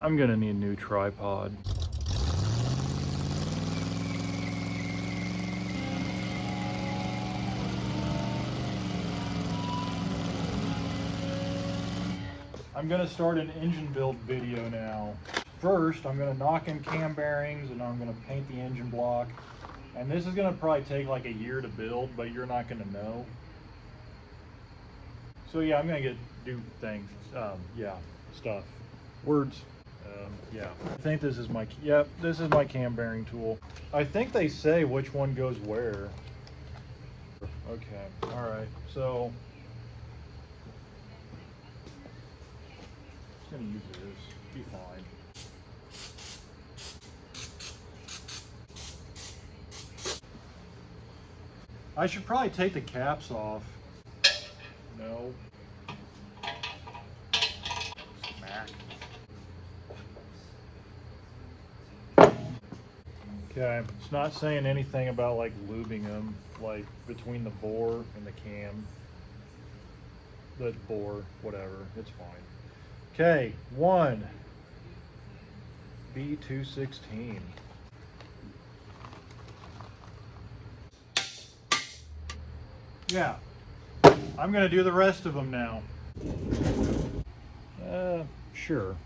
I'm gonna need a new tripod. I'm gonna start an engine build video now. First, I'm gonna knock in cam bearings and I'm gonna paint the engine block. And this is gonna probably take like a year to build, but you're not gonna know. So yeah, I'm gonna do things, stuff, words. Yeah, I think this is my, yep, this is my cam bearing tool. I think they say which one goes where. Okay, all right, so I'm just gonna use this, be fine. I should probably take the caps off. No. Smack. Okay, it's not saying anything about like lubing them, like between the bore and the cam. The bore, whatever, it's fine. Okay, one. B216. Yeah, I'm gonna do the rest of them now. Sure.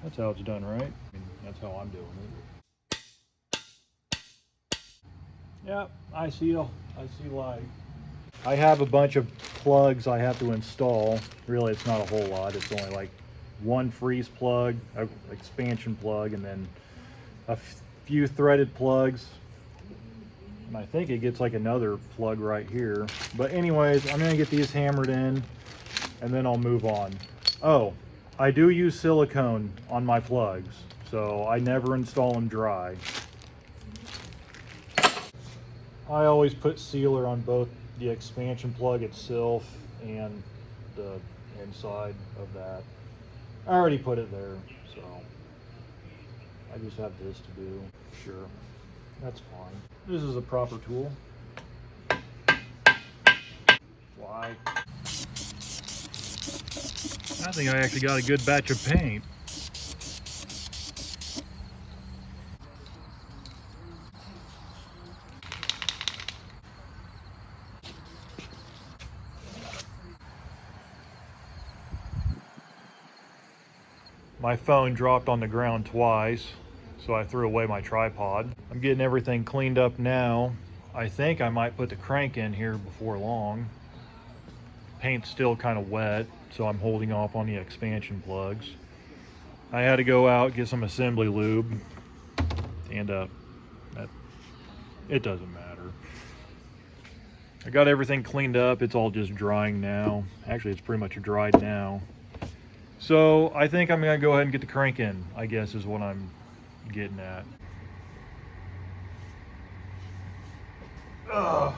That's how it's done, right? I mean, that's how I'm doing it. Yep, I see light. I have a bunch of plugs I have to install. Really, it's not a whole lot. It's only like one freeze plug, an expansion plug, and then a few threaded plugs. And I think it gets like another plug right here. But anyways, I'm gonna get these hammered in and then I'll move on. Oh, I do use silicone on my plugs, so I never install them dry. I always put sealer on both the expansion plug itself and the inside of that. I already put it there, so I just have this to do. Sure, that's fine. This is a proper tool. Why? I think I actually got a good batch of paint. My phone dropped on the ground twice, so I threw away my tripod. I'm getting everything cleaned up now. I think I might put the crank in here before long. Paint's still kind of wet, so I'm holding off on the expansion plugs. I had to go out, get some assembly lube, and it doesn't matter. I got everything cleaned up. It's all just drying now. Actually, it's pretty much dried now. So I think I'm gonna go ahead and get the crank in, I guess is what I'm getting at. Ugh.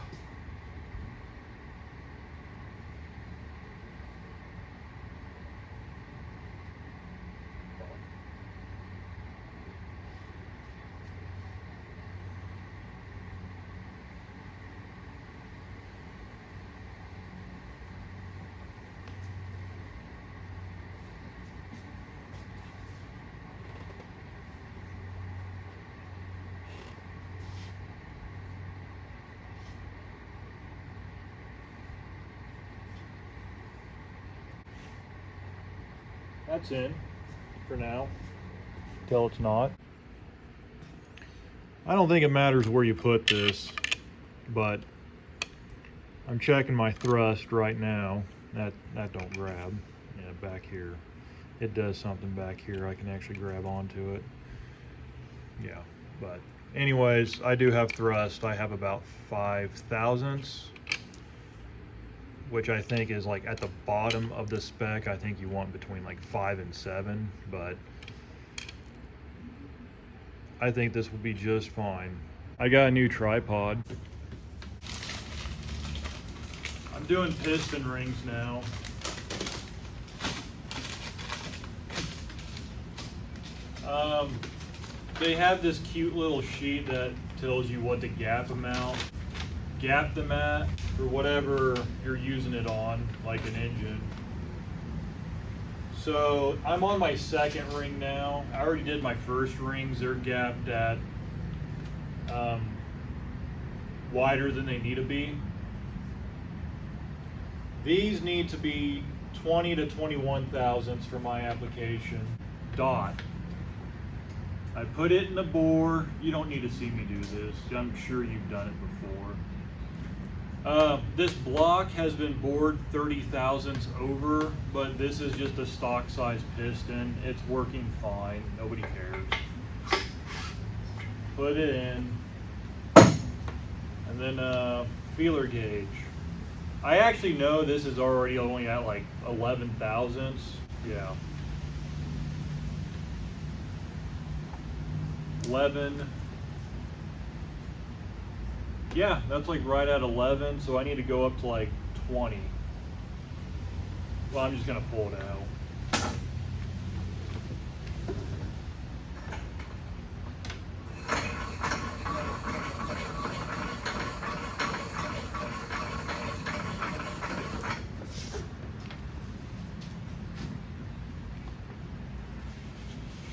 That's in for now, till it's not. I don't think it matters where you put this, but I'm checking my thrust right now. That don't grab. Yeah, back here. It does something back here. I can actually grab onto it. Yeah, but anyways, I do have thrust. I have about 5 thousandths, which I think is like at the bottom of the spec. I think you want between like 5 and 7, but I think this will be just fine. I got a new tripod. I'm doing piston rings now. They have this cute little sheet that tells you what to gap them at, or whatever you're using it on, like an engine. So I'm on my second ring now. I already did my first rings. They're gapped at wider than they need to be. These need to be 20 to 21 thousandths for my application. Dot. I put it in the bore. You don't need to see me do this. I'm sure you've done it before. This block has been bored 30 thousandths over, but this is just a stock size piston. It's working fine. Nobody cares. Put it in. And then feeler gauge. I actually know this is already only at like 11 thousandths. Yeah. 11. Yeah, that's like right at 11, so I need to go up to like 20. Well, I'm just gonna pull it out.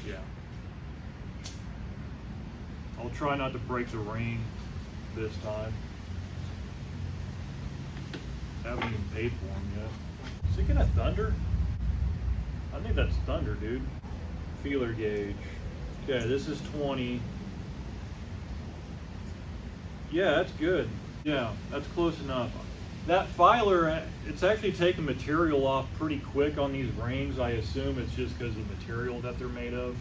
Yeah. I'll try not to break the ring this time. Haven't even paid for them yet. Is it gonna thunder? I think that's thunder, dude. Feeler gauge. Okay, this is 20. Yeah, that's good. Yeah, that's close enough. That filer, it's actually taking material off pretty quick on these rings. I assume it's just because of the material that they're made of.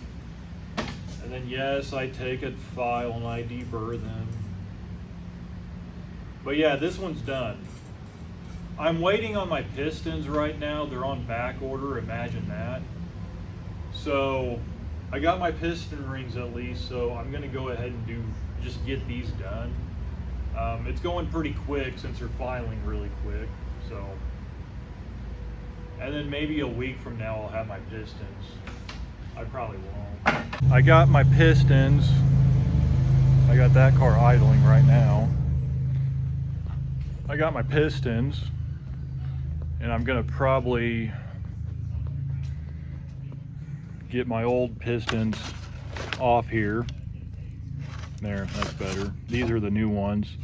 And then yes, I take a file and I deburr them. But yeah, this one's done. I'm waiting on my pistons right now. They're on back order, imagine that. So I got my piston rings at least, so I'm gonna go ahead and just get these done. It's going pretty quick since they're filing really quick, so. And then maybe a week from now I'll have my pistons. I probably won't. I got my pistons. I got that car idling right now. I got my pistons, and I'm gonna probably get my old pistons off here. There, that's better. These are the new ones.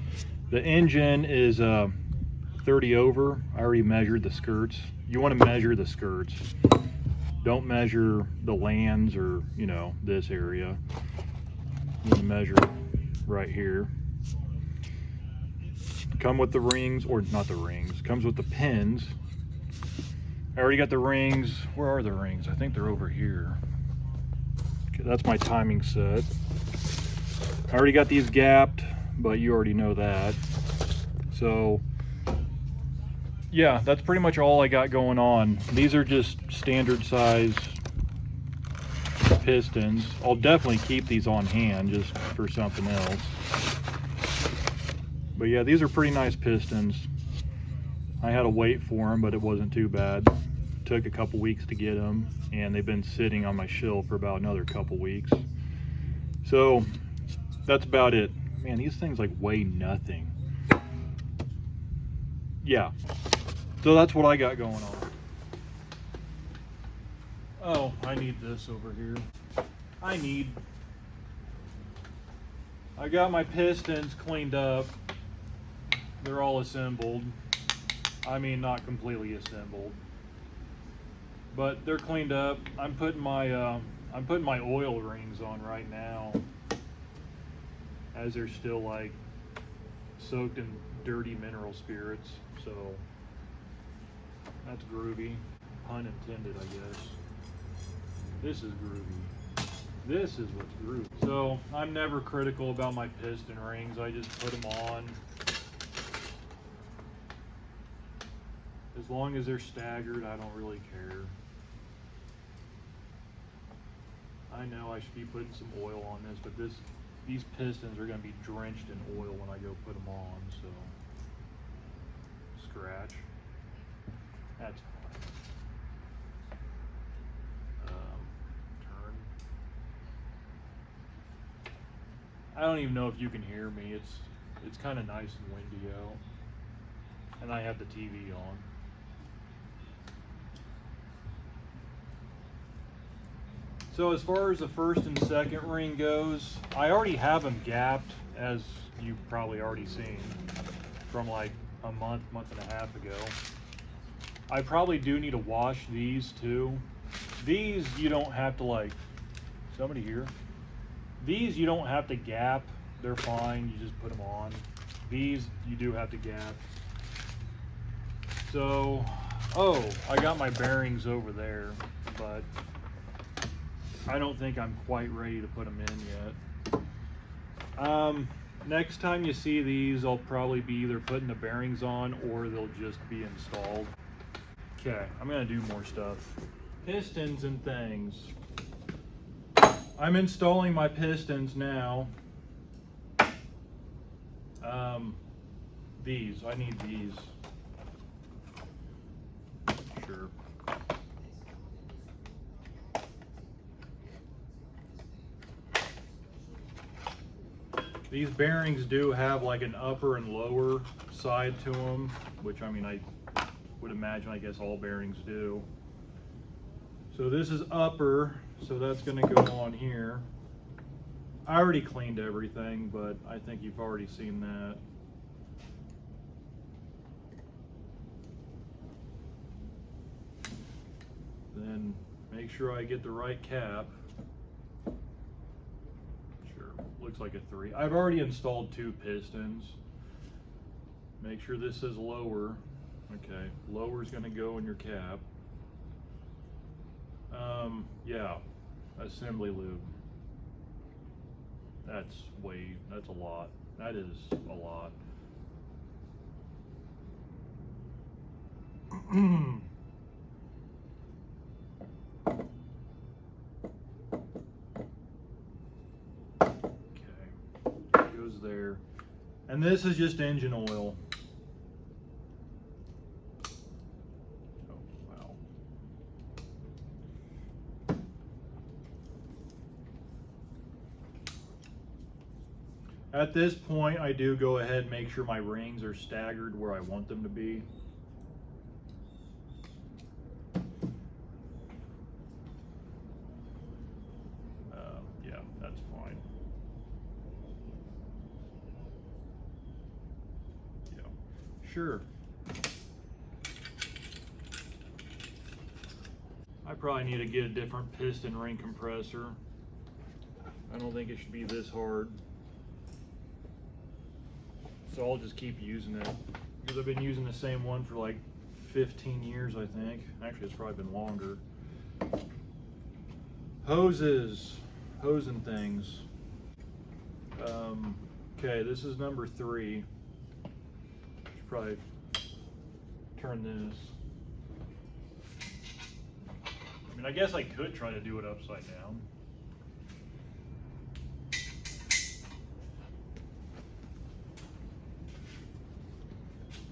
The engine is 30 over. I already measured the skirts. You want to measure the skirts. Don't measure the lands or, you know, this area. You want to measure right here. Come with the rings, or not the rings, comes with the pins. I already got the rings. Where are the rings? I think they're over here. Okay, that's my timing set. I already got these gapped, but you already know that. So yeah, that's pretty much all I got going on. These are just standard size pistons. I'll definitely keep these on hand just for something else. But yeah, these are pretty nice pistons. I had to wait for them, but it wasn't too bad. Took a couple weeks to get them, and they've been sitting on my shelf for about another couple weeks. So that's about it. Man, these things like weigh nothing. Yeah, so that's what I got going on. Oh, I need this over here. I got my pistons cleaned up. They're all assembled. I mean, not completely assembled, but they're cleaned up. I'm putting my oil rings on right now, as they're still like soaked in dirty mineral spirits. So that's groovy, pun intended, I guess. This is groovy. This is what's groovy. So I'm never critical about my piston rings. I just put them on. As long as they're staggered, I don't really care. I know I should be putting some oil on this, but these pistons are going to be drenched in oil when I go put them on, so. Scratch. That's fine. Turn. I don't even know if you can hear me. It's kind of nice and windy out. And I have the TV on. So as far as the first and second ring goes, I already have them gapped, as you've probably already seen, from like a month and a half ago. I probably do need to wash these too. These you don't have to like, somebody here. These you don't have to gap, they're fine, you just put them on. These you do have to gap. So, oh, I got my bearings over there, but I don't think I'm quite ready to put them in yet. Next time you see these, I'll probably be either putting the bearings on or they'll just be installed. Okay, I'm gonna do more stuff. Pistons and things. I'm installing my pistons now. These, I need these. Sure. These bearings do have like an upper and lower side to them, which I mean, I would imagine, I guess all bearings do. So this is upper, so that's going to go on here. I already cleaned everything, but I think you've already seen that. Then make sure I get the right cap. Sure, looks like a 3. I've already installed 2 pistons. Make sure this is lower. Okay, lower is going to go in your cap. Yeah, assembly lube. That's a lot. That is a lot. Okay, goes there. And this is just engine oil. At this point, I do go ahead and make sure my rings are staggered where I want them to be. Yeah, that's fine. Yeah, sure. I probably need to get a different piston ring compressor. I don't think it should be this hard. So I'll just keep using it because I've been using the same one for like 15 years, I think. Actually, it's probably been longer. Hoses, hose and things. Okay, this is number 3. Should probably turn this. I mean, I guess I could try to do it upside down.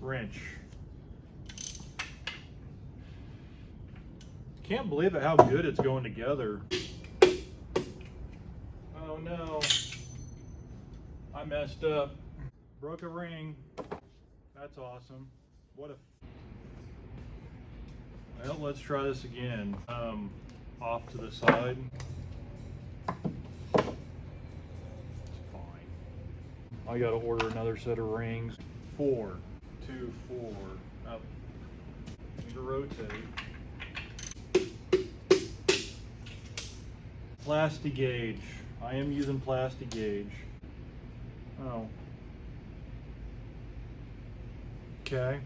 Wrench. Can't believe it how good it's going together. Oh no, I messed up. Broke a ring. That's awesome. What a... Well, let's try this again. Off to the side. It's fine. I gotta order another set of rings. 4, 2, 4, up. Need to rotate. Plasti gauge. I am using plasti gauge. Oh. Okay.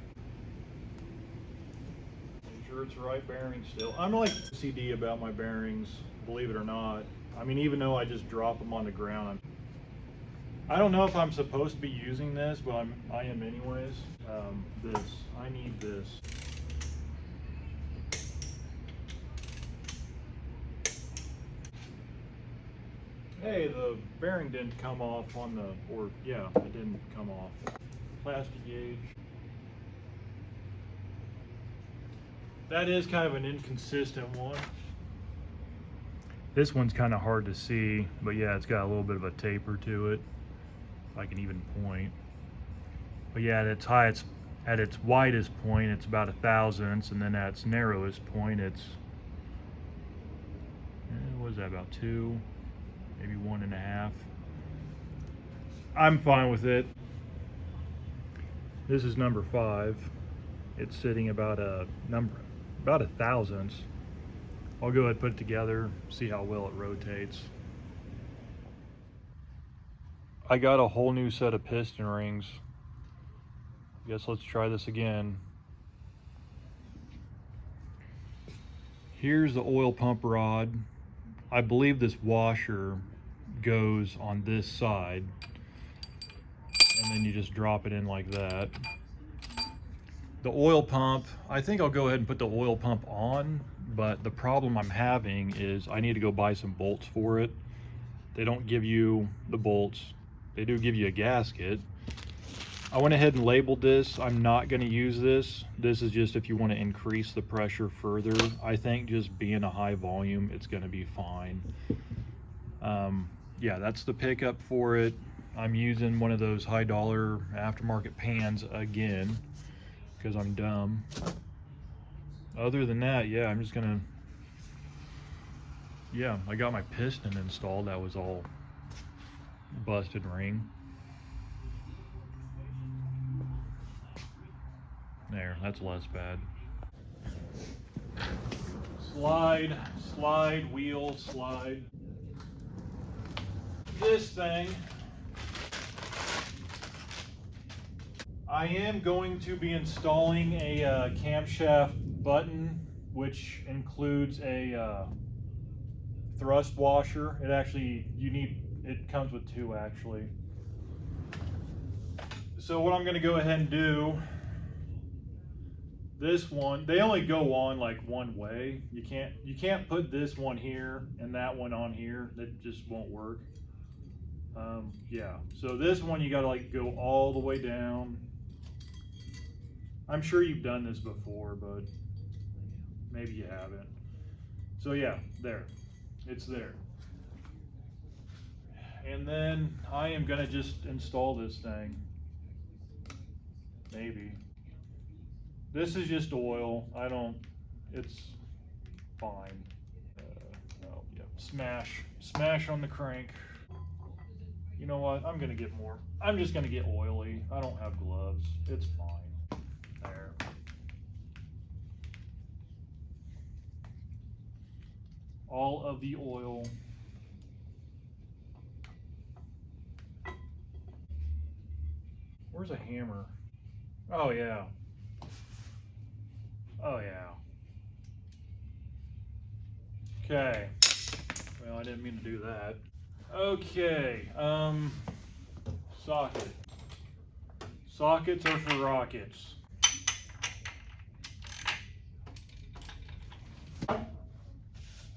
Make sure it's the right bearing still. I'm like OCD about my bearings, believe it or not. I mean, even though I just drop them on the ground. I don't know if I'm supposed to be using this, but I am anyways. This. I need this. Hey, the bearing didn't come off on the, or yeah, it didn't come off. Plastic gauge. That is kind of an inconsistent one. This one's kind of hard to see, but yeah, it's got a little bit of a taper to it. If I can even point. But yeah, at its high, at its widest point, it's about 1 thousandths, and then at its narrowest point, it's What is that, about 2, maybe 1.5. I'm fine with it. This is number 5. It's sitting about a thousandths. I'll go ahead and put it together, see how well it rotates. I got a whole new set of piston rings. Guess let's try this again. Here's the oil pump rod. I believe this washer goes on this side, and then you just drop it in like that. The oil pump, I think I'll go ahead and put the oil pump on, but the problem I'm having is I need to go buy some bolts for it. They don't give you the bolts. They do give you a gasket. I went ahead and labeled this. I'm not going to use this. This is just if you want to increase the pressure further. I think just being a high volume, it's going to be fine. Yeah, that's the pickup for it. I'm using one of those high dollar aftermarket pans again because I'm dumb. Other than that, yeah, I'm just gonna, yeah, I got my piston installed. That was all busted ring. There, that's less bad. Slide, slide, wheel, slide. This thing, I am going to be installing a camshaft button, which includes a thrust washer. It actually, it comes with 2 actually. So what I'm gonna go ahead and do, this one, they only go on like one way. You can't put this one here and that one on here. That just won't work. Yeah, so this one you gotta like go all the way down. I'm sure you've done this before, but maybe you haven't. So yeah, there, it's there. And then I am gonna just install this thing. Maybe. This is just oil. It's fine. Oh, yeah. Smash on the crank. You know what? I'm just gonna get oily. I don't have gloves. It's fine. There. All of the oil. Where's a hammer? Oh yeah. Oh yeah. Okay. Well, I didn't mean to do that. Okay. Socket. Sockets are for rockets.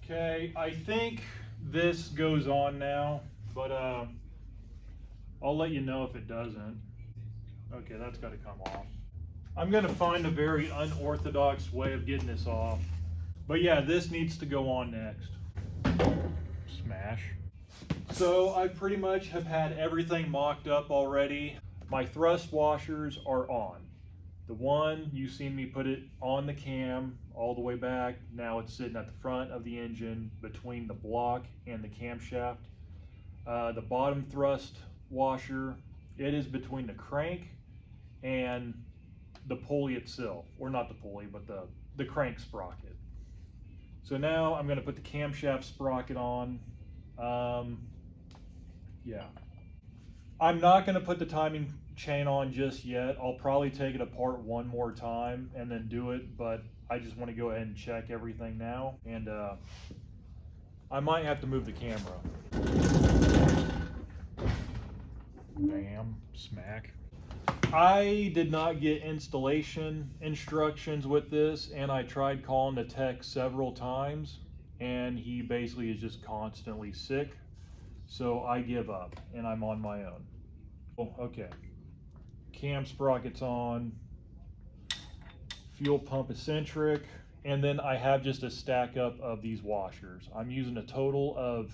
Okay, I think this goes on now, but I'll let you know if it doesn't. Okay, that's got to come off. I'm going to find a very unorthodox way of getting this off. But yeah, this needs to go on next. Smash. So I pretty much have had everything mocked up already. My thrust washers are on. The one, you've seen me put it on the cam all the way back. Now it's sitting at the front of the engine between the block and the camshaft. The bottom thrust washer, it is between the crank and the pulley itself, or not the pulley, but the crank sprocket. So now I'm going to put the camshaft sprocket on. Yeah. I'm not going to put the timing chain on just yet. I'll probably take it apart one more time and then do it, but I just want to go ahead and check everything now. And I might have to move the camera. Bam, smack. I did not get installation instructions with this, and I tried calling the tech several times, and he basically is just constantly sick. So I give up, and I'm on my own. Oh, okay. Cam sprocket's on. Fuel pump eccentric. And then I have just a stack up of these washers. I'm using a total of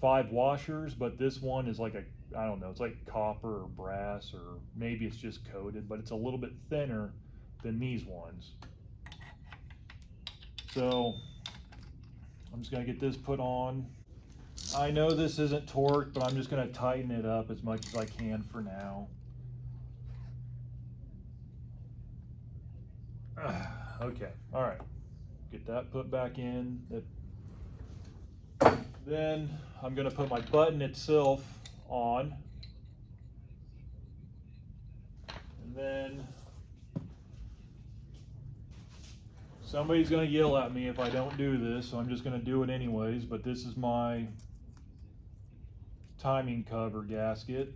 5 washers, but this one is like I don't know, it's like copper or brass, or maybe it's just coated, but it's a little bit thinner than these ones. So I'm just gonna get this put on. I know this isn't torqued, but I'm just gonna tighten it up as much as I can for now. Okay, all right. Get that put back in. Then I'm gonna put my button itself on. And then somebody's gonna yell at me if I don't do this, so I'm just gonna do it anyways, but this is my timing cover gasket.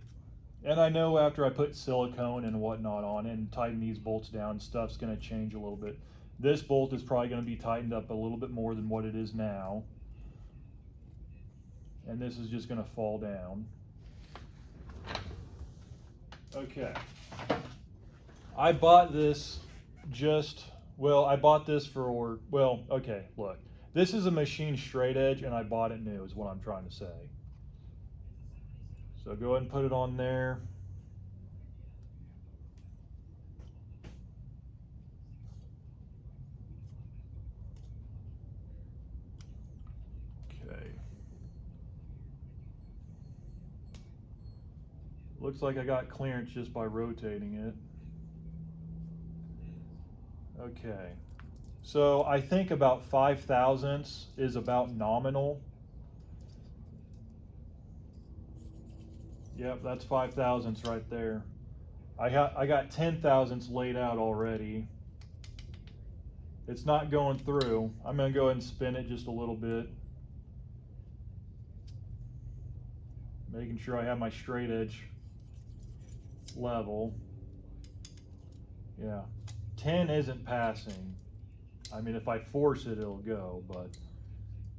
And I know after I put silicone and whatnot on it and tighten these bolts down, stuff's gonna change a little bit. This bolt is probably gonna be tightened up a little bit more than what it is now. And this is just gonna fall down. Okay. I bought this I bought this for, okay, look. This is a machine straight edge and I bought it new is what I'm trying to say. So go ahead and put it on there. Okay. Looks like I got clearance just by rotating it. Okay. So I think about 5 thousandths is about nominal. Yep, that's 5 thousandths right there. I got 10 thousandths laid out already. It's not going through. I'm gonna go ahead and spin it just a little bit. Making sure I have my straight edge level. Yeah, 10 isn't passing. I mean, if I force it, it'll go, but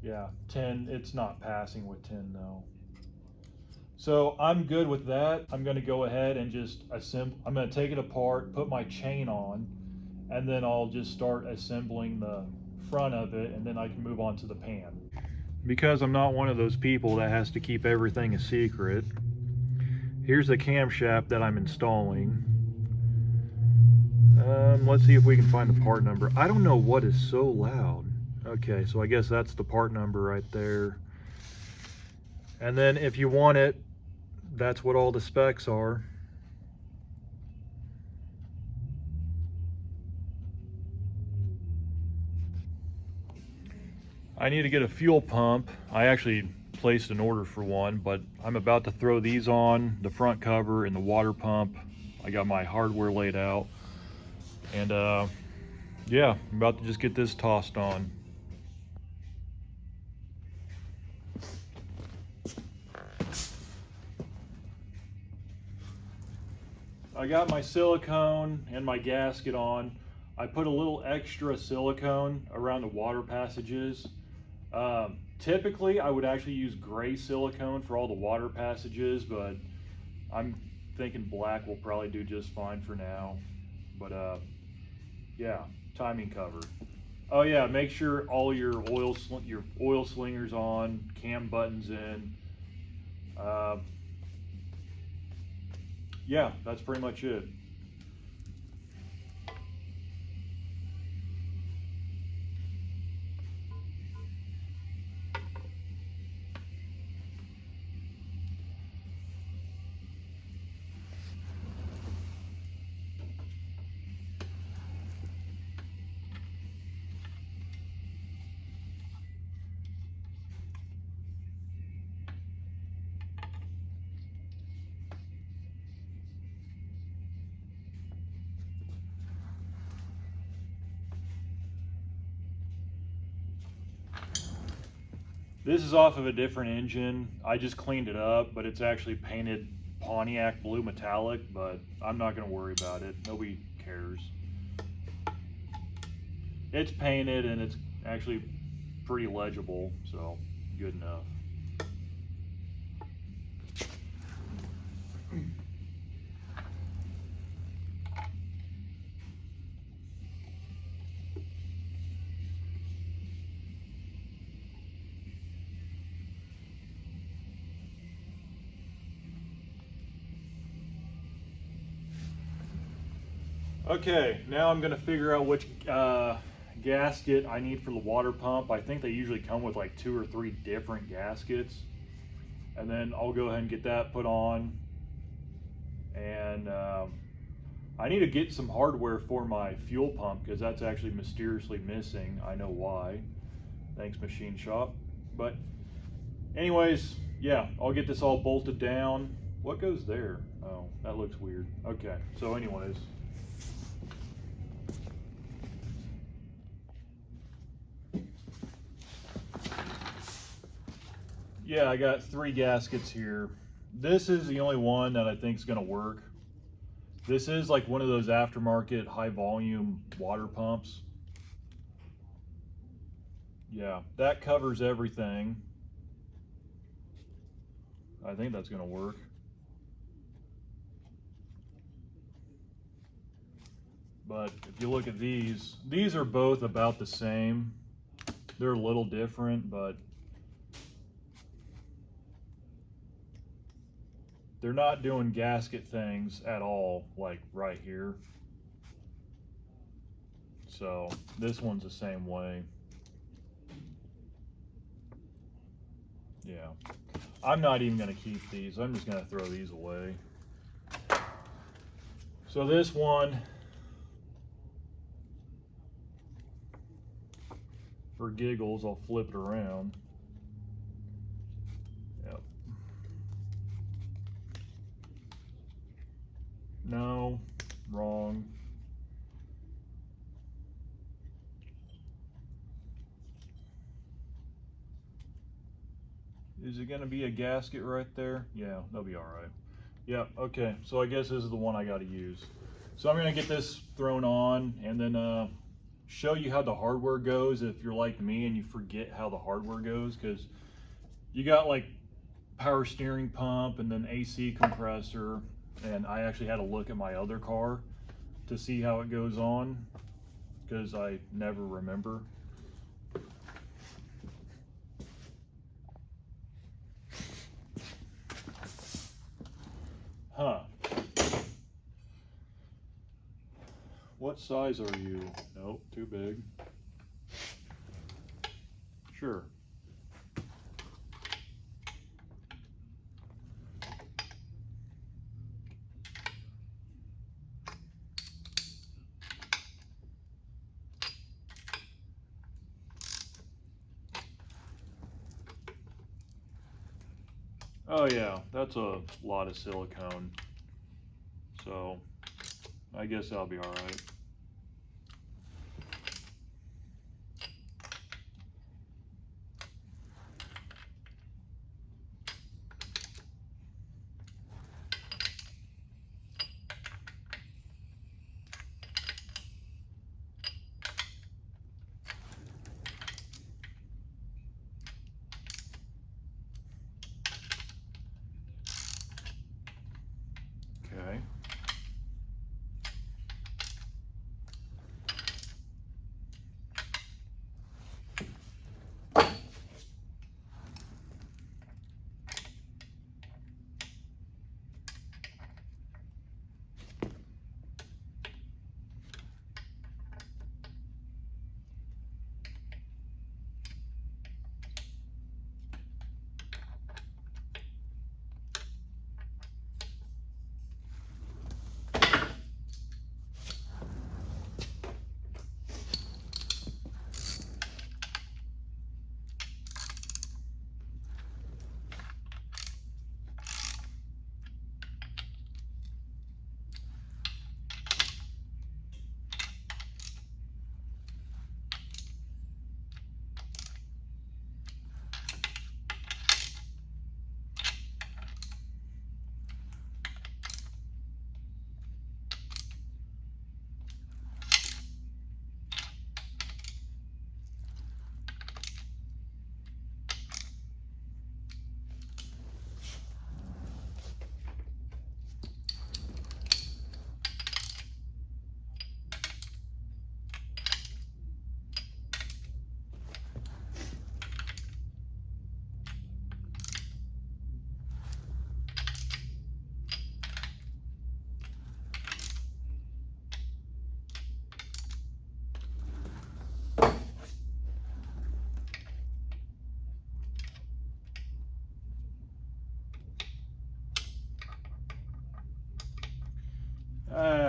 yeah, 10, it's not passing with 10 though. So I'm good with that. I'm gonna go ahead and just I'm gonna take it apart, put my chain on, and then I'll just start assembling the front of it, and then I can move on to the pan. Because I'm not one of those people that has to keep everything a secret, here's the camshaft that I'm installing. Let's see if we can find the part number. I don't know what is so loud. Okay, so I guess that's the part number right there. And then if you want it, that's what all the specs are. I need to get a fuel pump. I actually placed an order for one, but I'm about to throw these on, the front cover and the water pump. I got my hardware laid out. And yeah, I'm about to just get this tossed on. I got my silicone and my gasket on. I put a little extra silicone around the water passages. Typically, I would actually use gray silicone for all the water passages, but I'm thinking black will probably do just fine for now. But yeah, timing cover. Oh yeah, make sure all your oil slingers on, cam buttons in. Yeah, that's pretty much it. This is off of a different engine. I just cleaned it up, but it's actually painted Pontiac blue metallic, but I'm not gonna worry about it. Nobody cares. It's painted and it's actually pretty legible, so good enough. Okay, now I'm gonna figure out which gasket I need for the water pump. I think they usually come with like 2 or 3 different gaskets. And then I'll go ahead and get that put on. And I need to get some hardware for my fuel pump because that's actually mysteriously missing. I know why. Thanks, machine shop. But anyways, yeah, I'll get this all bolted down. What goes there? Oh, that looks weird. Okay, so anyways. Yeah, I got 3 gaskets here. This is the only one that I think is gonna work. This is like one of those aftermarket high volume water pumps. Yeah, that covers everything. I think that's gonna work. But if you look at these are both about the same. They're a little different, but they're not doing gasket things at all, like right here. So this one's the same way. Yeah. I'm not even gonna keep these. I'm just gonna throw these away. So this one, for giggles, I'll flip it around. Yep. No, wrong. Is it gonna be a gasket right there? Yeah, that'll be all right. Yeah, okay, so I guess this is the one I gotta use. So I'm gonna get this thrown on and then show you how the hardware goes if you're like me and you forget how the hardware goes, because you got like power steering pump and then AC compressor, and I actually had to look at my other car to see how it goes on because I never remember. Huh. What size are you? Nope, too big. Sure. Oh yeah, that's a lot of silicone. So I guess that'll be all right. Okay.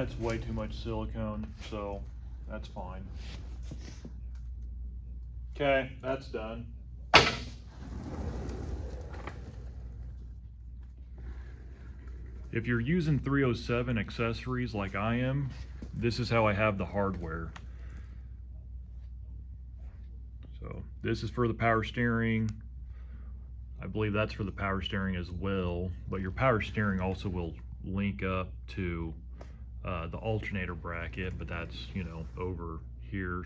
That's way too much silicone, so that's fine. Okay, that's done. If you're using 307 accessories like I am, this is how I have the hardware. So this is for the power steering. I believe that's for the power steering as well, but your power steering also will link up to the alternator bracket, but that's, you know, over here.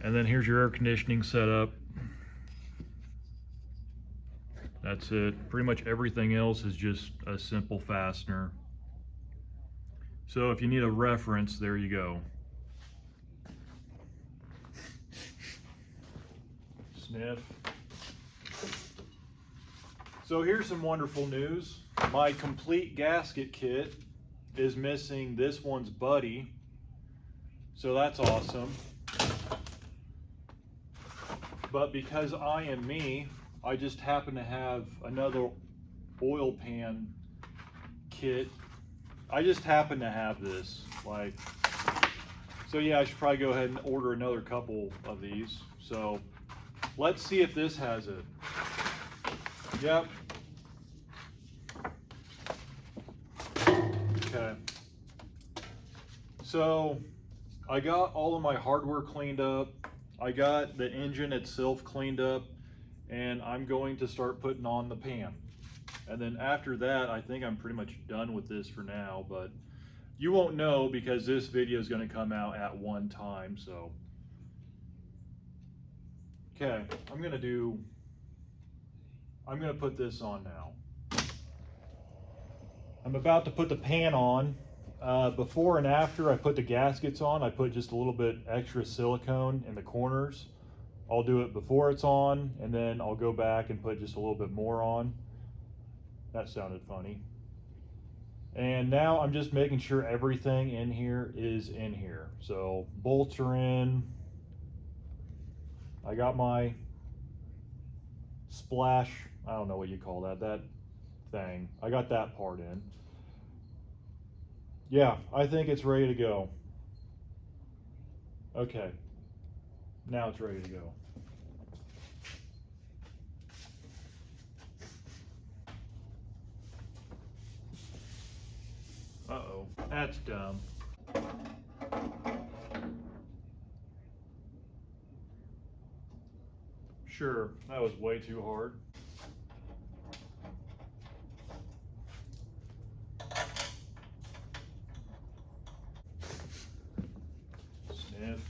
And then here's your air conditioning setup. That's it. Pretty much everything else is just a simple fastener. So if you need a reference, there you go. Sniff. So here's some wonderful news. My complete gasket kit is missing this one's buddy. So that's awesome. But because I am me, I just happen to have another oil pan kit. I just happen to have this, like, so yeah, I should probably go ahead and order another couple of these. So let's see if this has it. Yep. Okay. So I got all of my hardware cleaned up. I got the engine itself cleaned up, and I'm going to start putting on the pan. And then after that, I think I'm pretty much done with this for now, but you won't know because this video is going to come out at one time. So, okay, I'm going to put this on now. I'm about to put the pan on. Before and after I put the gaskets on, I put just a little bit extra silicone in the corners. I'll do it before it's on, and then I'll go back and put just a little bit more on. That sounded funny. And now I'm just making sure everything in here is in here. So bolts are in. I got my splash, I don't know what you call that thing. I got that part in. Yeah, I think it's ready to go. Okay, now it's ready to go. Uh-oh, that's dumb. Sure, that was way too hard. Sniff.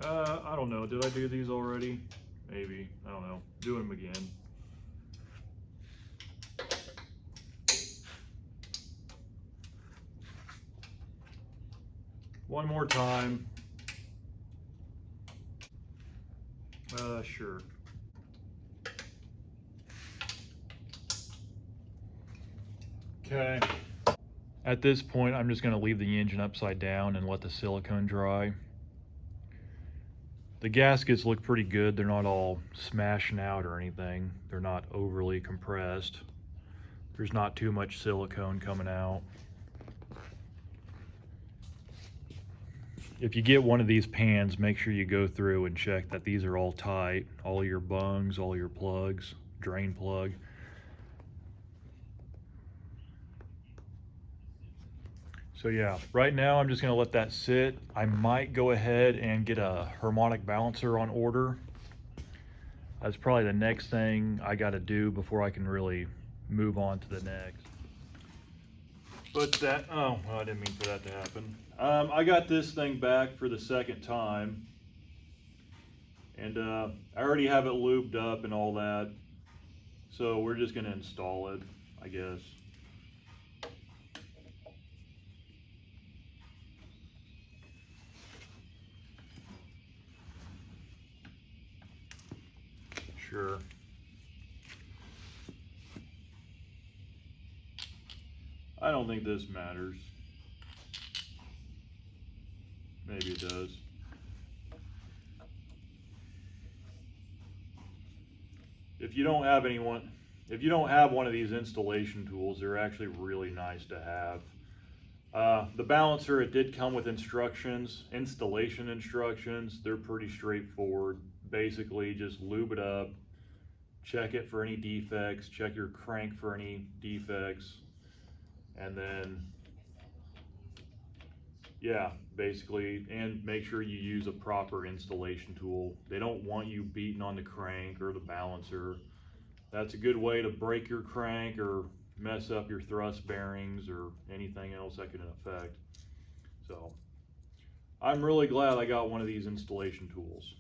I don't know, did I do these already? Maybe, I don't know, do them again. One more time. Sure. Okay. At this point, I'm just going to leave the engine upside down and let the silicone dry. The gaskets look pretty good. They're not all smashing out or anything. They're not overly compressed. There's not too much silicone coming out. If you get one of these pans, make sure you go through and check that these are all tight. All your bungs, all your plugs, drain plug. So yeah, right now I'm just gonna let that sit. I might go ahead and get a harmonic balancer on order. That's probably the next thing I gotta do before I can really move on to the next. But that, oh, well, I didn't mean for that to happen. I got this thing back for the second time. And I already have it lubed up and all that. So we're just gonna install it, I guess. Sure. I don't think this matters. Maybe it does. If you don't have anyone, if you don't have one of these installation tools, they're actually really nice to have. The balancer, it did come with instructions, installation instructions. They're pretty straightforward. Basically, just lube it up, check it for any defects, check your crank for any defects, and then, yeah, basically, and make sure you use a proper installation tool. They don't want you beating on the crank or the balancer. That's a good way to break your crank or mess up your thrust bearings or anything else that can affect. So I'm really glad I got one of these installation tools.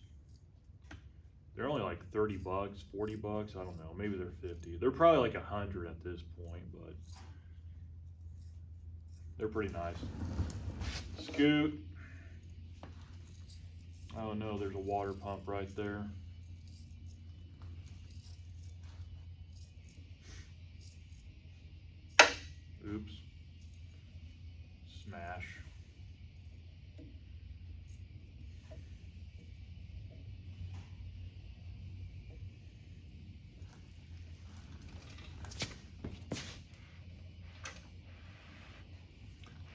They're only like 30 bucks, 40 bucks, I don't know, maybe they're 50. They're probably like 100 at this point, but they're pretty nice. Scoot. Oh no, there's a water pump right there. Oops. Smash.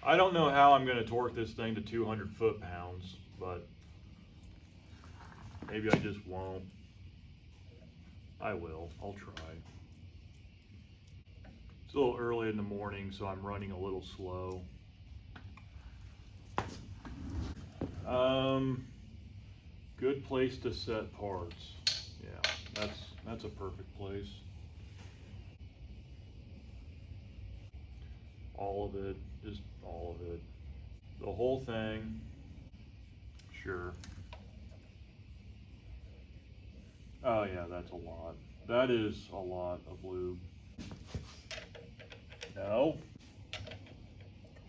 I don't know how I'm going to torque this thing to 200 foot-pounds, but maybe I just won't. I will. I'll try. It's a little early in the morning, so I'm running a little slow. Good place to set parts. Yeah, that's a perfect place. All of it, just all of it. The whole thing. Sure. Oh yeah, that's a lot. That is a lot of lube. No.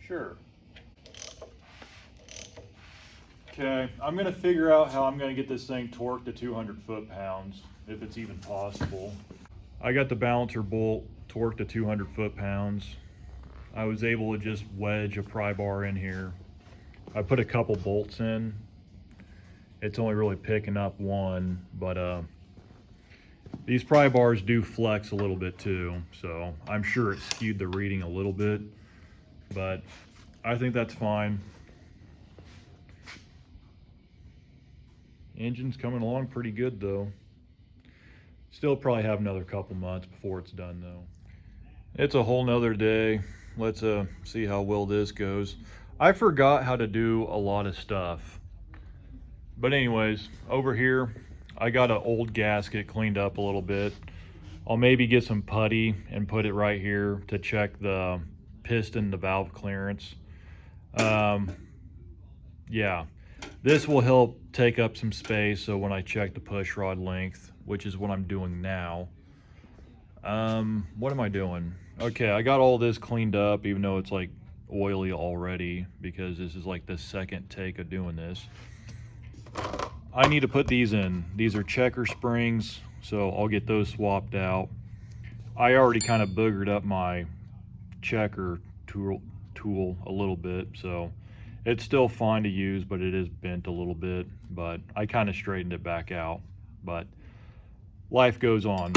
Sure. Okay, I'm gonna figure out how I'm gonna get this thing torqued to 200 foot-pounds, if it's even possible. I got the balancer bolt torqued to 200 foot-pounds. I was able to just wedge a pry bar in here. I put a couple bolts in. It's only really picking up one, but these pry bars do flex a little bit too, so I'm sure it skewed the reading a little bit, but I think that's fine. Engine's coming along pretty good though. Still probably have another couple months before it's done though. It's a whole nother day. Let's see how well this goes. I forgot how to do a lot of stuff. But anyways, over here, I got an old gasket cleaned up a little bit. I'll maybe get some putty and put it right here to check the piston, the valve clearance. Yeah, this will help take up some space so when I check the push rod length, which is what I'm doing now. What am I doing? Okay, I got all this cleaned up, even though it's like oily already, because this is like the second take of doing this. I need to put these in. These are checker springs, so I'll get those swapped out. I already kind of boogered up my checker tool a little bit, so it's still fine to use, but it is bent a little bit, but I kind of straightened it back out, but life goes on.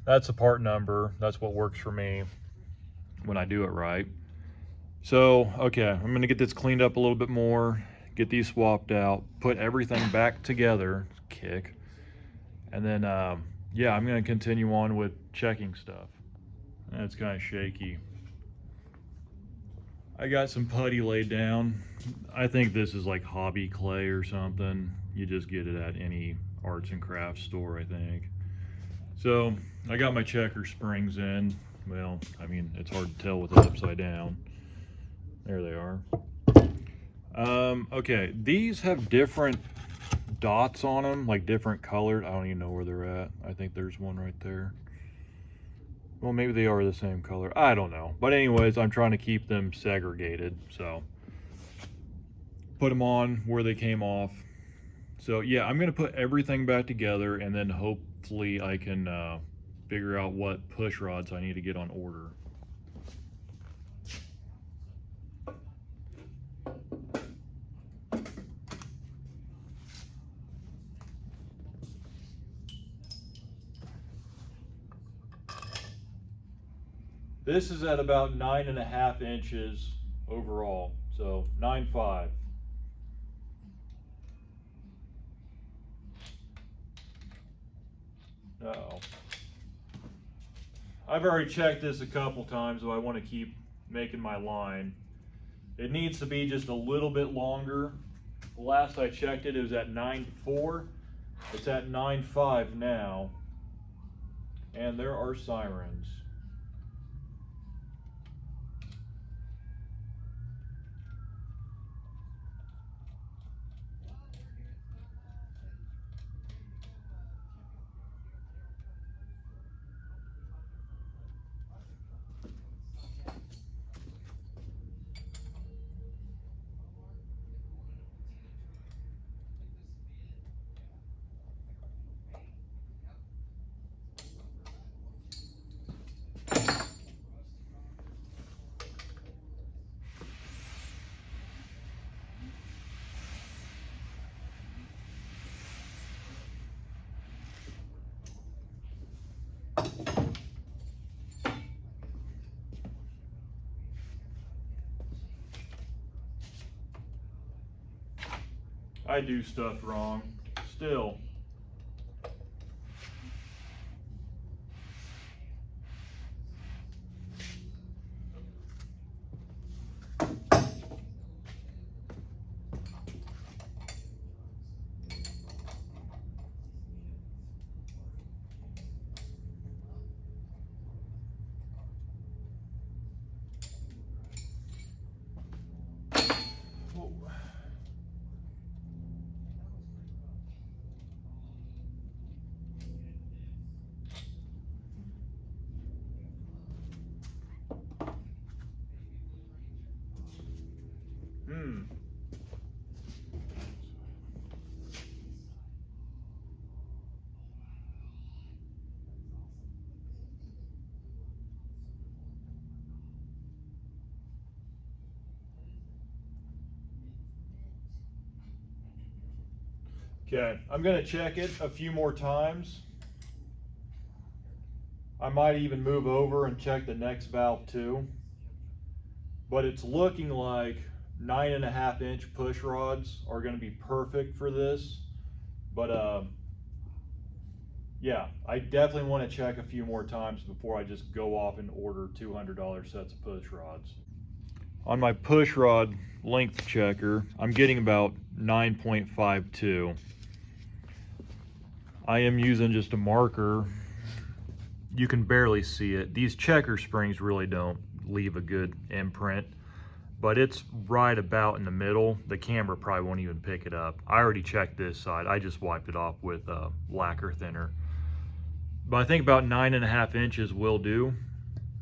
That's the part number. That's what works for me when I do it right. So, okay, I'm gonna get this cleaned up a little bit more, get these swapped out, put everything back together, kick, and then, yeah, I'm gonna continue on with checking stuff. It's kind of shaky. I got some putty laid down. I think this is like hobby clay or something. You just get it at any arts and crafts store, I think. So I got my checker springs in. Well, I mean, it's hard to tell with it upside down. There they are. Okay, these have different dots on them, like different colored. I don't even know where they're at. I think there's one right there. Well, maybe they are the same color. I don't know. But anyways, I'm trying to keep them segregated. So put them on where they came off. So yeah, I'm going to put everything back together, and then hopefully I can figure out what push rods I need to get on order. This is at about 9.5 inches overall, so 9.5. Uh-oh. I've already checked this a couple times, so I want to keep making my line. It needs to be just a little bit longer. The last I checked it, it was at 9.4. It's at 9.5 now. And there are sirens. I do stuff wrong. Still. Hmm. Okay, I'm gonna check it a few more times. I might even move over and check the next valve too. But it's looking like 9.5 inch push rods are gonna be perfect for this. But yeah, I definitely wanna check a few more times before I just go off and order $200 sets of push rods. On my push rod length checker, I'm getting about 9.52. I am using just a marker. You can barely see it. These checker springs really don't leave a good imprint, but it's right about in the middle. The camera probably won't even pick it up. I already checked this side. I just wiped it off with lacquer thinner. But I think about 9.5 inches will do.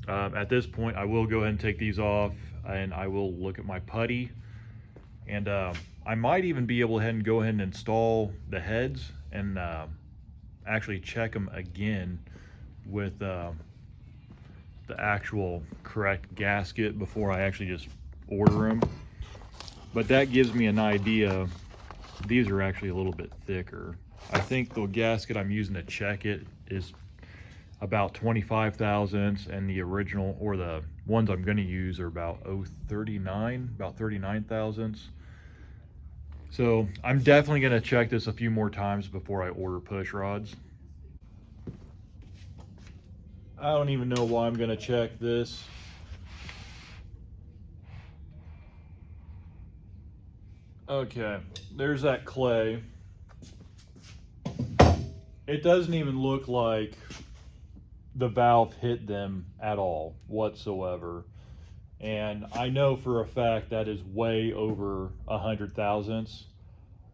At this point, I will go ahead and take these off, and I will look at my putty. And I might even be able to go ahead and install the heads and actually check them again with the actual correct gasket before I actually just order them. But that gives me an idea. These are actually a little bit thicker. I think the gasket I'm using to check it is about 25 thousandths, and the original, or the ones I'm going to use, are about 39 thousandths. So I'm definitely going to check this a few more times before I order push rods. I don't even know why I'm going to check this. Okay, there's that clay. It doesn't even look like the valve hit them at all whatsoever. And I know for a fact that is way over 100 thousandths.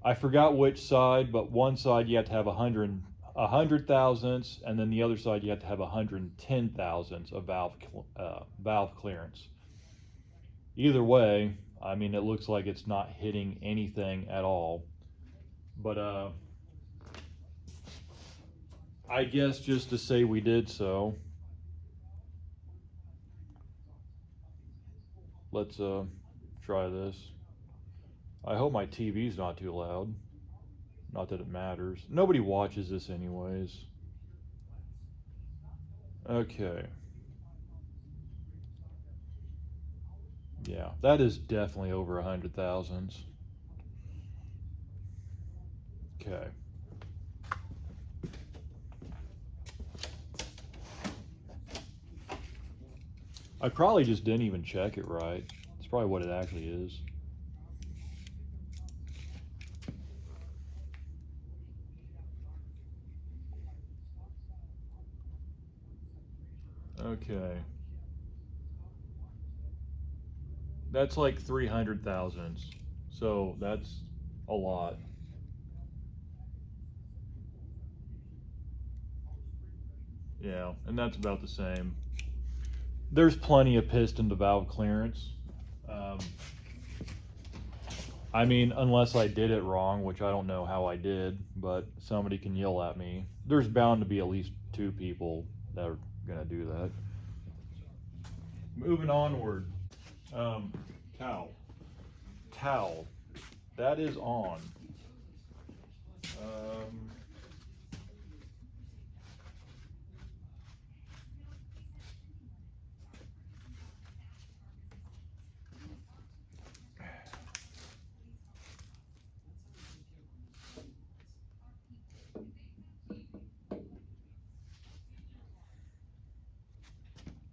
I forgot which side, but one side you have to have 100 thousandths, and then the other side you have to have 110 thousandths of valve clearance. Either way, I mean, it looks like it's not hitting anything at all. But I guess just to say we did so, let's try this. I hope my TV's not too loud. Not that it matters. Nobody watches this anyways. Okay. Yeah, that is definitely over 100,000. Okay. I probably just didn't even check it right. It's probably what it actually is. Okay. That's like 300,000. So that's a lot. Yeah, and that's about the same. There's plenty of piston to valve clearance. Um, I mean, unless I did it wrong, which I don't know how I did, but somebody can yell at me. There's bound to be at least 2 people that are gonna do that. Moving onward. Um, towel. Towel. That is on. Um,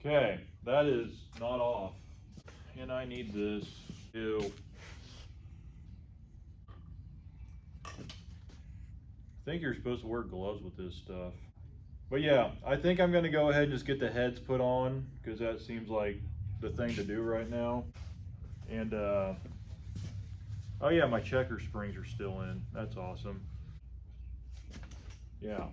okay, that is not off. And I need this to. I think you're supposed to wear gloves with this stuff. But yeah, I think I'm gonna go ahead and just get the heads put on because that seems like the thing to do right now. And oh yeah, my checker springs are still in. That's awesome. Yeah.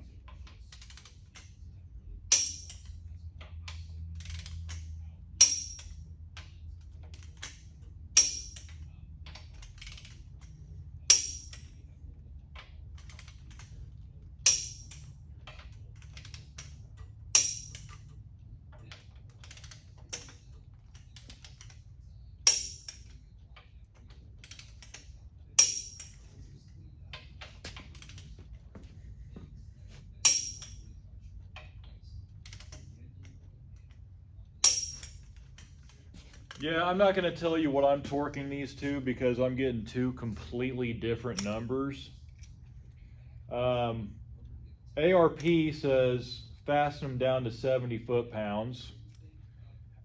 Yeah, I'm not gonna tell you what I'm torquing these to because I'm getting 2 completely different numbers. Um, ARP says fasten them down to 70 foot-pounds.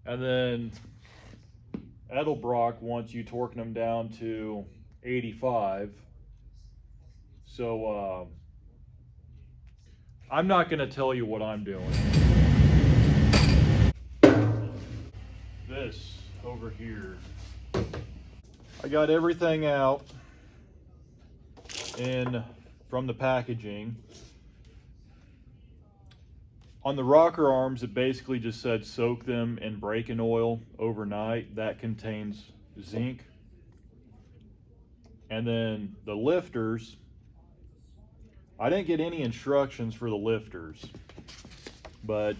And then Edelbrock wants you torquing them down to 85. So I'm not going to tell you what I'm doing. This over here. I got everything out in from the packaging. On the rocker arms, it basically just said soak them in braking oil overnight. That contains zinc. And then the lifters, I didn't get any instructions for the lifters, but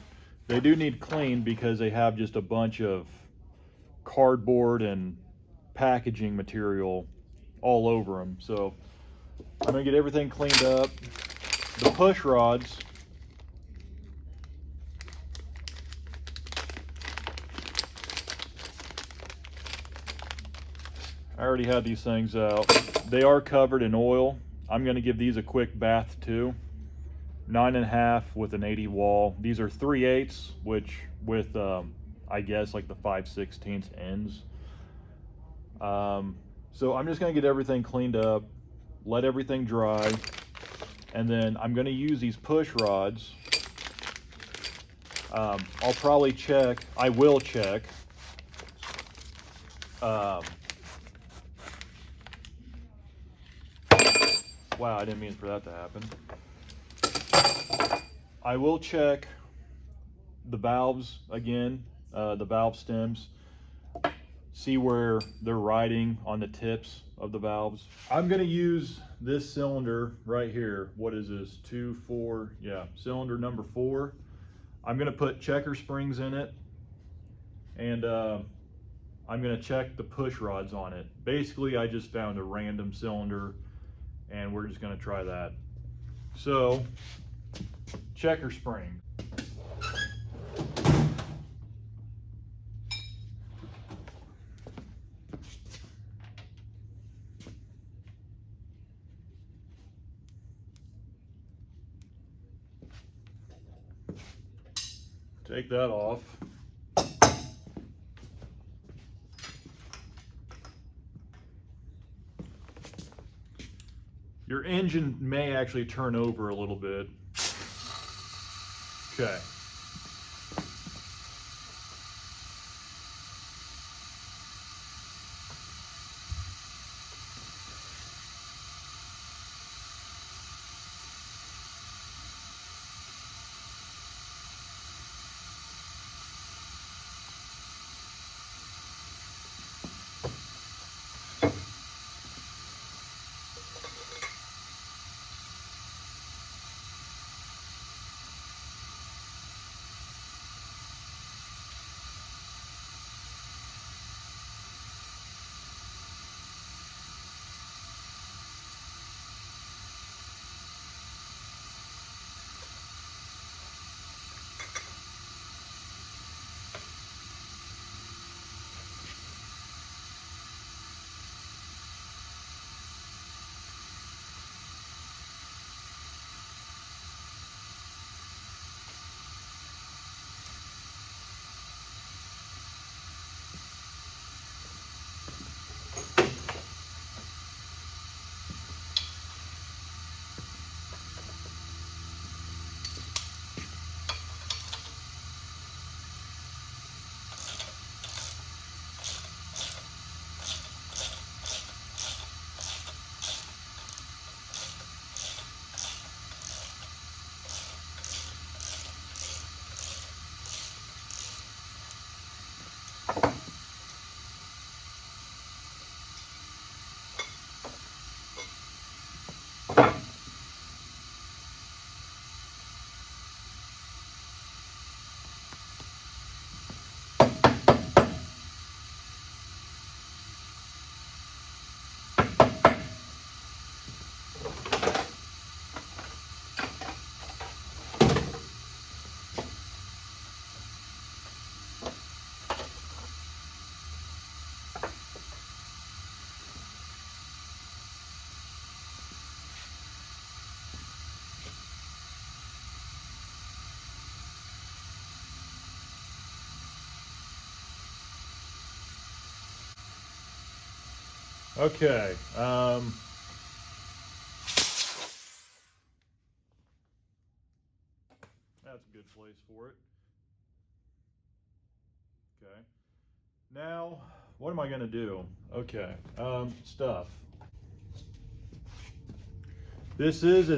they do need cleaned because they have just a bunch of cardboard and packaging material all over them. So I'm gonna get everything cleaned up. The push rods, I already had these things out. They are covered in oil. I'm gonna give these a quick bath too. 9.5 with an 80 wall. These are 3/8, which with I guess like the 5/16 ends. So I'm just gonna get everything cleaned up, let everything dry, and then I'm gonna use these push rods. I'll probably check, I will check wow, I didn't mean for that to happen. I will check the valves again, the valve stems, see where they're riding on the tips of the valves. I'm gonna use this cylinder right here. What is this? 2, 4, yeah, cylinder number 4. I'm gonna put checker springs in it, and I'm gonna check the push rods on it. Basically, I just found a random cylinder, and we're just gonna try that. So, checker spring. take that off. Your engine may actually turn over a little bit. Okay. Okay. That's a good place for it. Okay. Now, what am I going to do? Okay. Stuff. This is a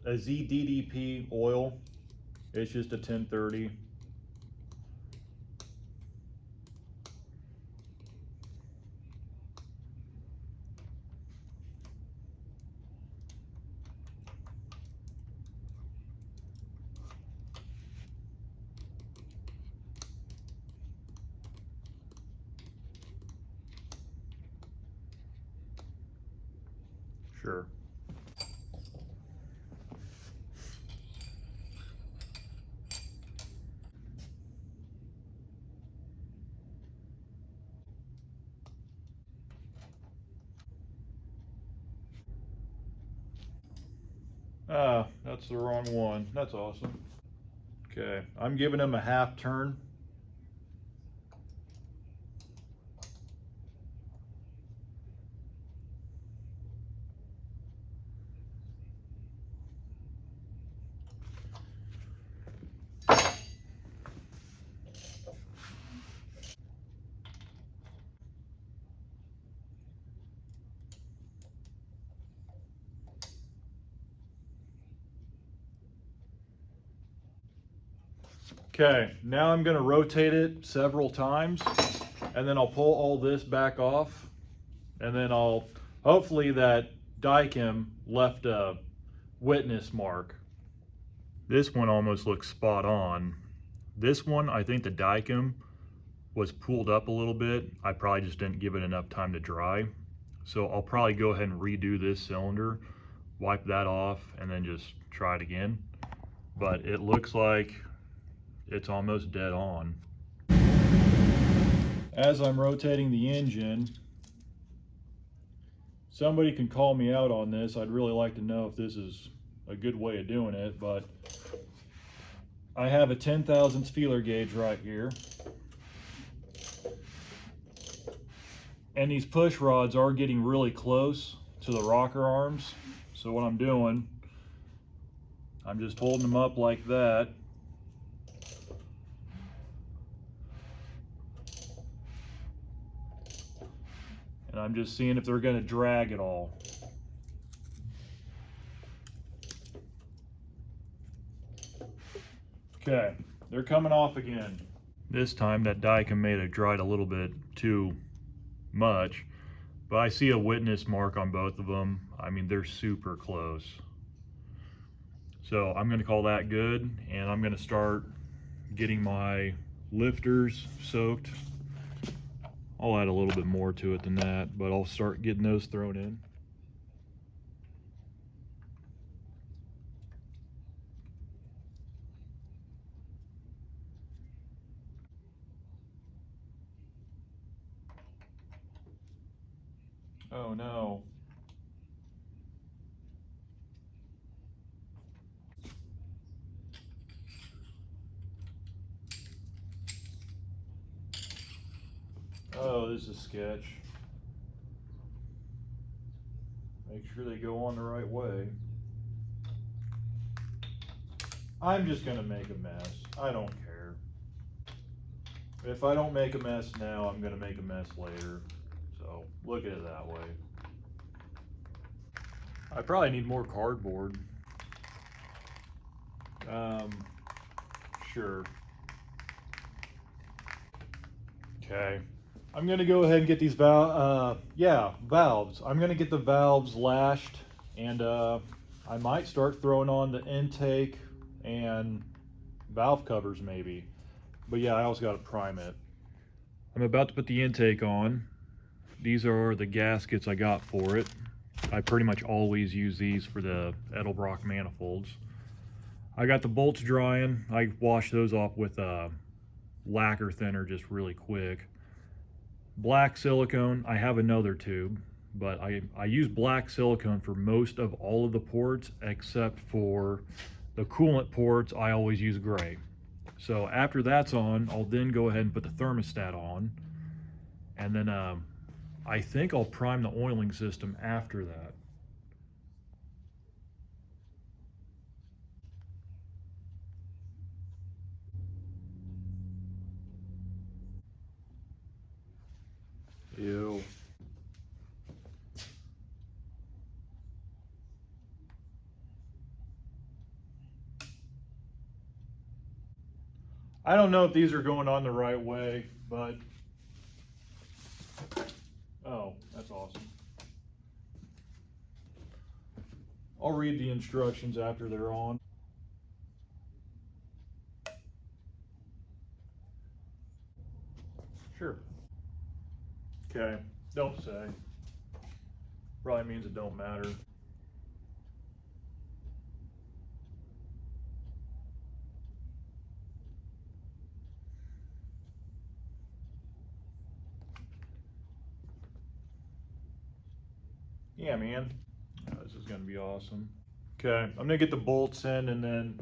ZDDP oil. It's just a 1030. Sure. Ah, that's the wrong one. That's awesome. Okay, I'm giving him a half turn. Okay, now I'm going to rotate it several times, and then I'll pull all this back off, and then I'll, hopefully that Dicam left a witness mark. This one almost looks spot on. This one, I think the Dicam was pulled up a little bit. I probably just didn't give it enough time to dry. So I'll probably go ahead and redo this cylinder, wipe that off, and then just try it again. But it looks like it's almost dead on. As I'm rotating the engine, somebody can call me out on this. I'd really like to know if this is a good way of doing it, but I have a 10 thousandths feeler gauge right here. And these push rods are getting really close to the rocker arms. So what I'm doing, I'm just holding them up like that. And I'm just seeing if they're going to drag at all. Okay, they're coming off again. This time that Daikin may have dried a little bit too much, but I see a witness mark on both of them. I mean, they're super close. So I'm going to call that good, and I'm going to start getting my lifters soaked. I'll add a little bit more to it than that, but I'll start getting those thrown in. Oh no. Oh, this is sketch. Make sure they go on the right way. I'm just gonna make a mess. I don't care. If I don't make a mess now, I'm gonna make a mess later. So look at it that way. I probably need more cardboard. Sure. Okay. I'm gonna go ahead and get these valves. I'm gonna get the valves lashed, and I might start throwing on the intake and valve covers maybe. But yeah, I also gotta prime it. I'm about to put the intake on. These are the gaskets I got for it. I pretty much always use these for the Edelbrock manifolds. I got the bolts drying. I washed those off with a lacquer thinner just really quick. Black silicone, I have another tube, but I use black silicone for most of all of the ports except for the coolant ports. I always use gray. So after that's on, I'll then go ahead and put the thermostat on, and then I think I'll prime the oiling system after that. Ew. I don't know if these are going on the right way, but oh, that's awesome. I'll read the instructions after they're on. Sure. Okay, don't say. Probably means it don't matter. Yeah, man. Oh, this is gonna be awesome. Okay, I'm gonna get the bolts in and then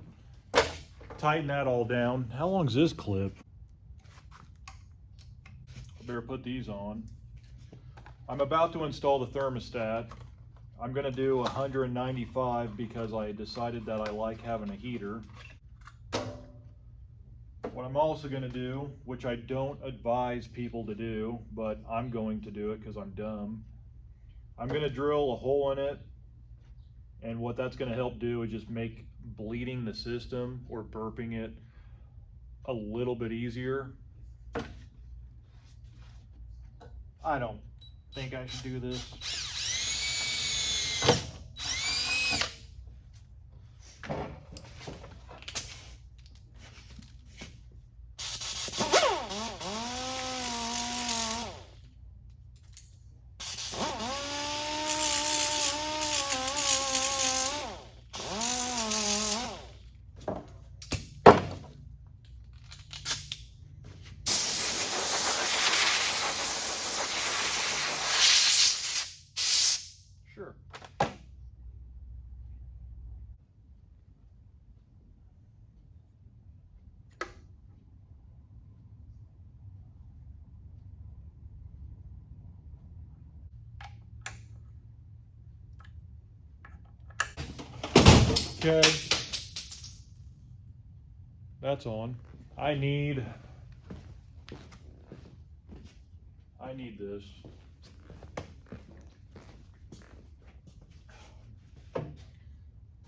tighten that all down. How long is this clip? I better put these on. I'm about to install the thermostat. I'm gonna do 195 because I decided that I like having a heater. What I'm also gonna do, which I don't advise people to do, but I'm going to do it because I'm dumb. I'm gonna drill a hole in it, and what that's gonna help do is just make bleeding the system or burping it a little bit easier. I don't think I should do this. Okay. That's on. I need this.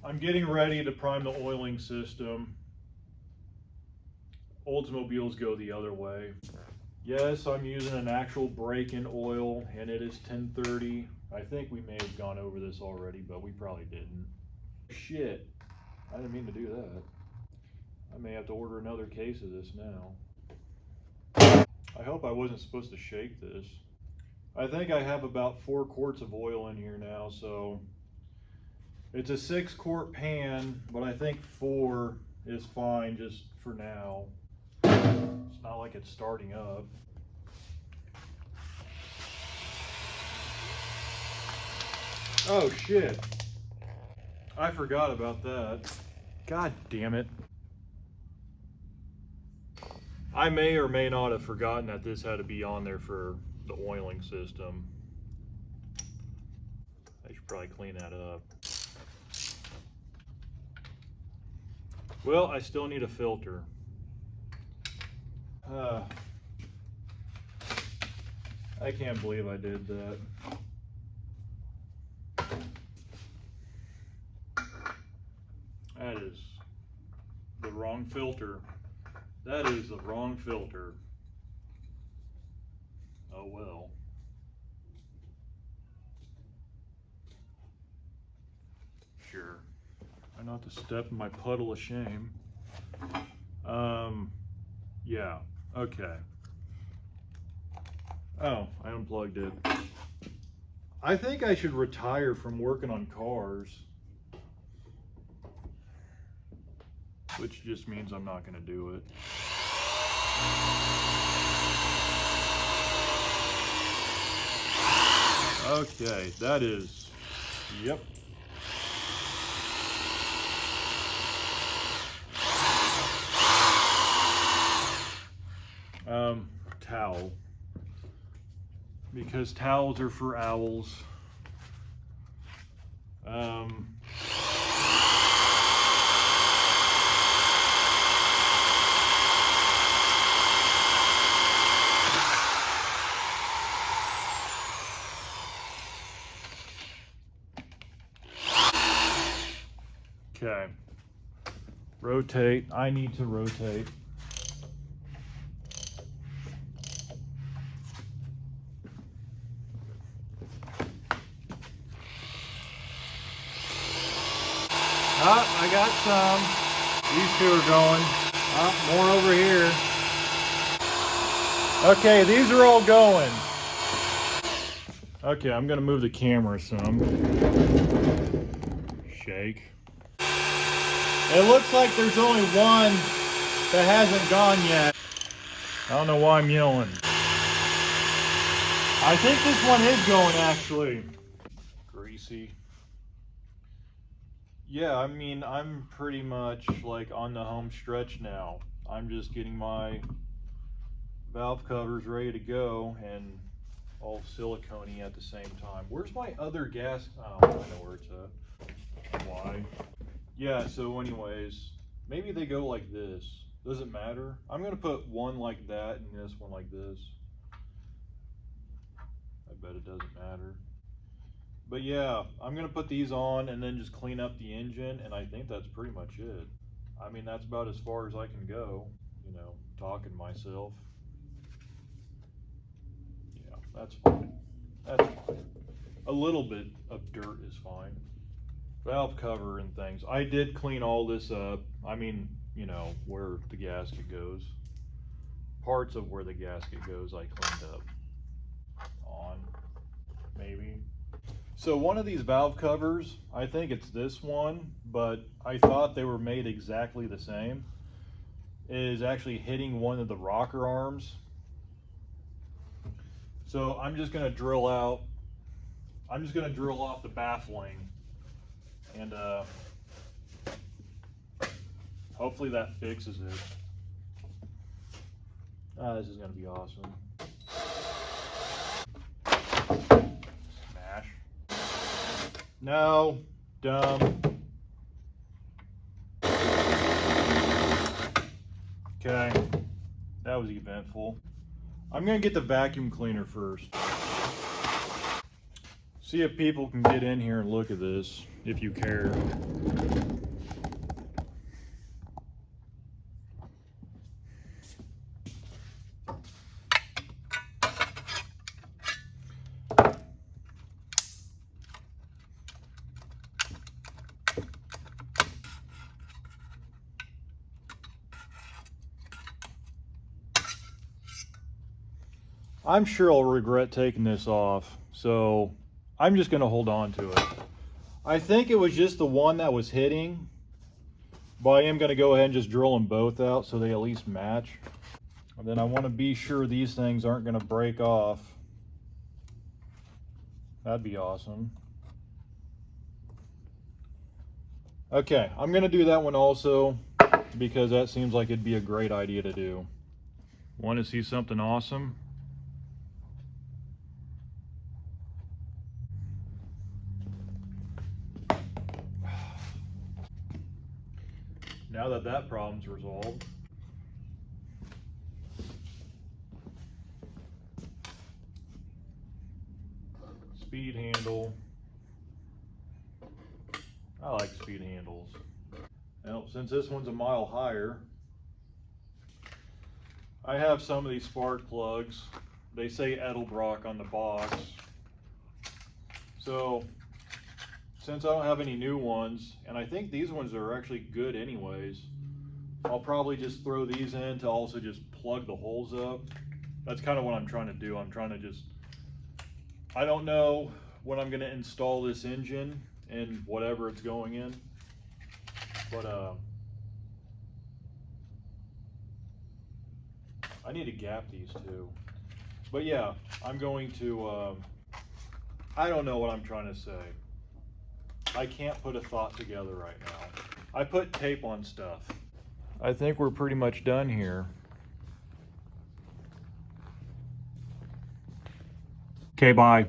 I'm getting ready to prime the oiling system. Oldsmobiles go the other way. Yes, I'm using an actual break-in oil, and it is 1030. I think we may have gone over this already, but we probably didn't. Shit, I didn't mean to do that. I may have to order another case of this now. I hope I wasn't supposed to shake this. I think I have about 4 quarts of oil in here now, so it's a 6-quart pan, but I think 4 is fine just for now. It's not like it's starting up. Oh shit. I forgot about that. God damn it. I may or may not have forgotten that this had to be on there for the oiling system. I should probably clean that up. Well, I still need a filter. I can't believe I did that. That is the wrong filter. That is the wrong filter. Oh well. Sure. Try not to step in my puddle of shame. Yeah, okay. Oh, I unplugged it. I think I should retire from working on cars. Which just means I'm not gonna do it. Okay, that is, yep. Towel. Because towels are for owls. Okay. Rotate. I need to rotate. I got some. These 2 are going. More over here. Okay, these are all going. Okay, I'm gonna move the camera some. Shake. It looks like there's only one that hasn't gone yet. I don't know why I'm yelling. I think this one is going actually. Greasy. Yeah, I mean, I'm pretty much like on the home stretch now. I'm just getting my valve covers ready to go and all silicone-y at the same time. Where's my other gas? Oh, I know where it's at. Why? Yeah, so anyways, maybe they go like this. Doesn't matter. I'm gonna put one like that and this one like this. I bet it doesn't matter. But yeah, I'm gonna put these on and then just clean up the engine, and I think that's pretty much it. I mean, that's about as far as I can go, you know, talking to myself. Yeah, that's fine. That's fine. A little bit of dirt is fine. Valve cover and things. I did clean all this up. I mean, you know, where the gasket goes. Parts of where the gasket goes I cleaned up. On, maybe. So one of these valve covers, I think it's this one, but I thought they were made exactly the same, is actually hitting one of the rocker arms. So I'm just gonna drill off the baffling, and hopefully that fixes it. This is gonna be awesome. Smash. No, dumb. Okay, that was eventful. I'm gonna get the vacuum cleaner first. See if people can get in here and look at this, if you care. I'm sure I'll regret taking this off, so I'm just gonna hold on to it. I think it was just the one that was hitting, but I am gonna go ahead and just drill them both out so they at least match. And then I wanna be sure these things aren't gonna break off. That'd be awesome. Okay, I'm gonna do that one also because that seems like it'd be a great idea to do. Want to see something awesome? Now that that problem's resolved, speed handle. I like speed handles. Now, since this one's a mile higher, I have some of these spark plugs. They say Edelbrock on the box. So, since I don't have any new ones, and I think these ones are actually good anyways, I'll probably just throw these in to also just plug the holes up. That's kind of what I'm trying to do. I'm trying to just, I don't know when I'm going to install this engine and whatever it's going in, but I need to gap these too. But yeah, I'm going to, I don't know what I'm trying to say. I can't put a thought together right now. I put tape on stuff. I think we're pretty much done here. Okay, bye.